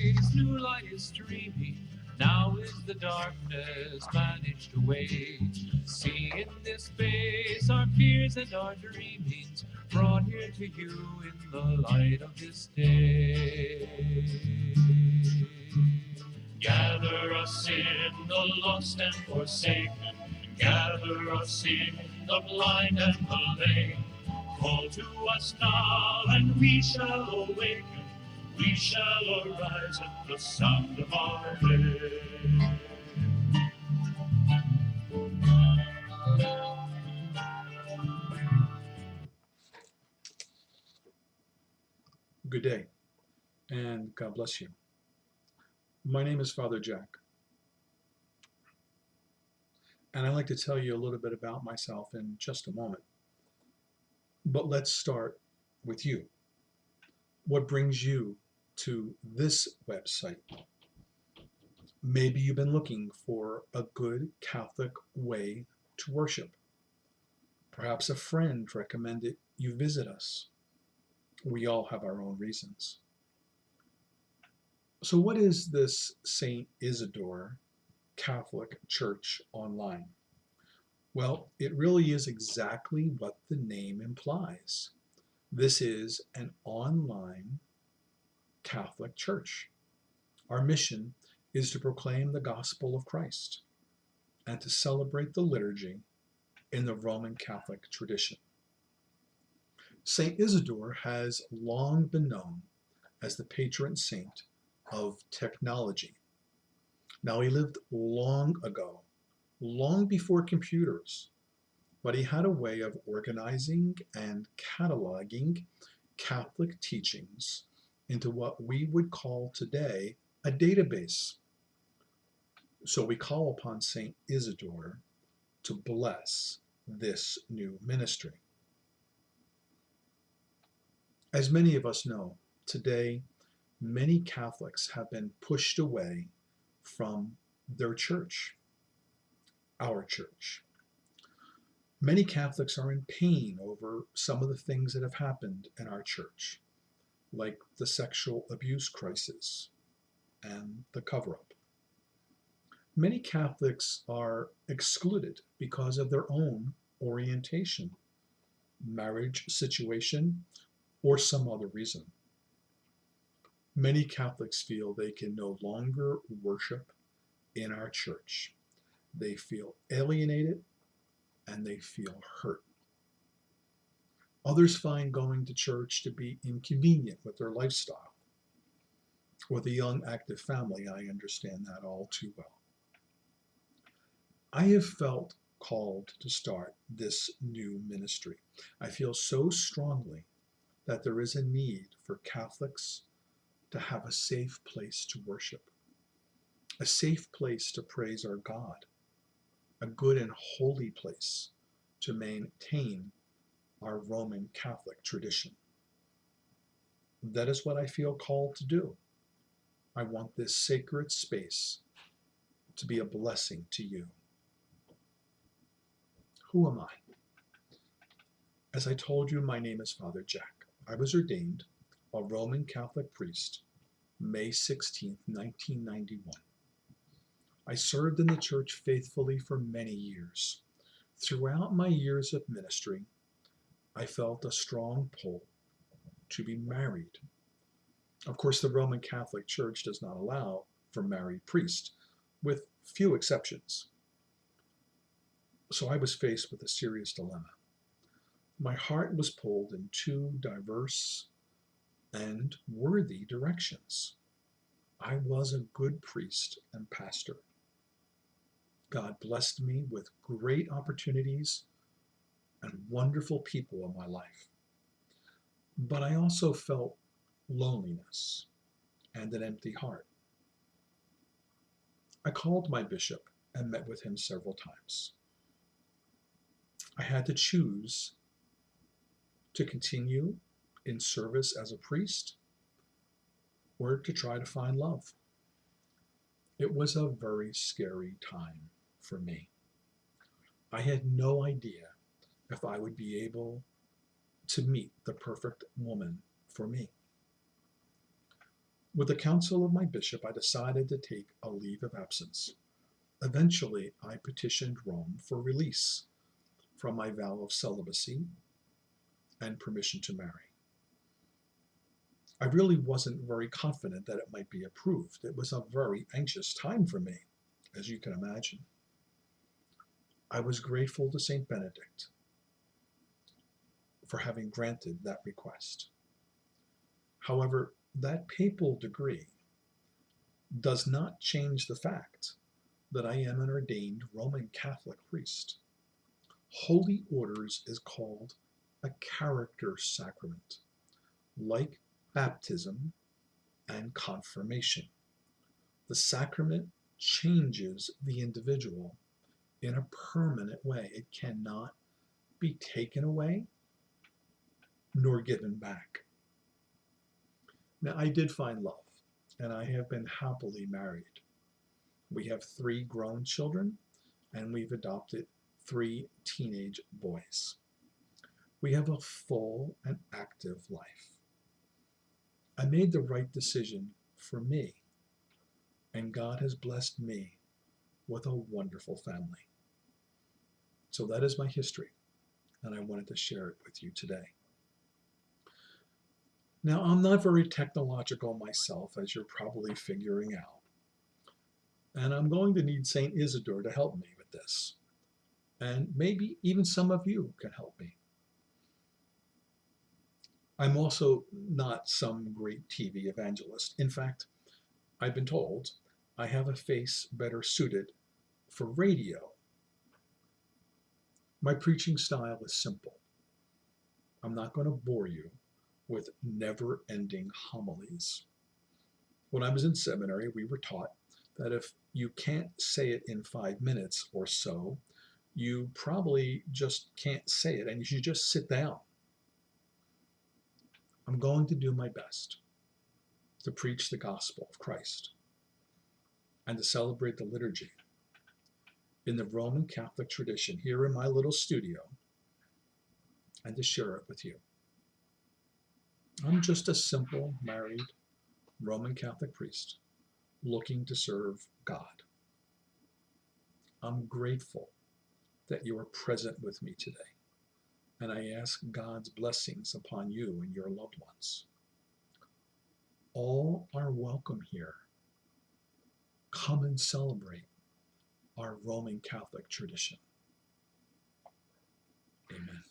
days, new light is streaming. Now is the darkness banished away. See in this face our fears and our dreamings, brought here to you in the light of this day. Gather us in the lost and forsaken, gather us in the blind and the lame. Call to us now, and we shall awaken. We shall arise at the sound of our name. Good day, and God bless you. My name is Father Jack, and I'd like to tell you a little bit about myself in just a moment. But let's start with you. What brings you to this website? Maybe you've been looking for a good Catholic way to worship. Perhaps a friend recommended you visit us. We all have our own reasons. So, what is this St. Isidore Catholic Church online? Well, it really is exactly what the name implies. This is an online Catholic church. Our mission is to proclaim the gospel of Christ and to celebrate the liturgy in the Roman Catholic tradition. St. Isidore has long been known as the patron saint of technology. Now, he lived long ago, long before computers, but he had a way of organizing and cataloging Catholic teachings into what we would call today a database. So we call upon St. Isidore to bless this new ministry. As many of us know, today many Catholics have been pushed away from their church, our church. Many Catholics are in pain over some of the things that have happened in our church, like the sexual abuse crisis and the cover up. Many Catholics are excluded because of their own orientation, marriage situation, or some other reason. Many Catholics feel they can no longer worship in our church. They feel alienated and they feel hurt. Others find going to church to be inconvenient with their lifestyle. With a young, active family, I understand that all too well. I have felt called to start this new ministry. I feel so strongly that there is a need for Catholics to have a safe place to worship, a safe place to praise our God, a good and holy place to maintain our Roman Catholic tradition. That is what I feel called to do. I want this sacred space to be a blessing to you. Who am I? As I told you, my name is Father Jack. I was ordained a Roman Catholic priest May 16, 1991. I served in the church faithfully for many years. Throughout my years of ministry, I felt a strong pull to be married. Of course, the Roman Catholic Church does not allow for married priests, with few exceptions. So I was faced with a serious dilemma. My heart was pulled in two diverse and worthy directions. I was a good priest and pastor. God blessed me with great opportunities and wonderful people in my life. But I also felt loneliness and an empty heart. I called my bishop and met with him several times. I had to choose to continue in service as a priest or to try to find love. It was a very scary time for me. I had no idea if I would be able to meet the perfect woman for me. With the counsel of my bishop, I decided to take a leave of absence. Eventually, I petitioned Rome for release from my vow of celibacy and permission to marry. I really wasn't very confident that it might be approved. It was a very anxious time for me, as you can imagine. I was grateful to St. Benedict for having granted that request. However, that papal decree does not change the fact that I am an ordained Roman Catholic priest. Holy orders is called a character sacrament, like baptism and confirmation. The sacrament changes the individual in a permanent way. It cannot be taken away nor given back. Now, I did find love, and I have been happily married. We have 3 grown children, and we've adopted 3 teenage boys. We have a full and active life. I made the right decision for me, and God has blessed me with a wonderful family. So that is my history, and I wanted to share it with you today. Now, I'm not very technological myself, as you're probably figuring out, and I'm going to need St. Isidore to help me with this, and maybe even some of you can help me. I'm also not some great TV evangelist. In fact, I've been told I have a face better suited for radio. My preaching style is simple. I'm not going to bore you with never-ending homilies. When I was in seminary, we were taught that if you can't say it in 5 minutes or so, you probably just can't say it and you should just sit down. I'm going to do my best to preach the gospel of Christ and to celebrate the liturgy in the Roman Catholic tradition here in my little studio and to share it with you. I'm just a simple, married Roman Catholic priest looking to serve God. I'm grateful that you are present with me today, and I ask God's blessings upon you and your loved ones. All are welcome here. Come and celebrate our Roman Catholic tradition. Amen.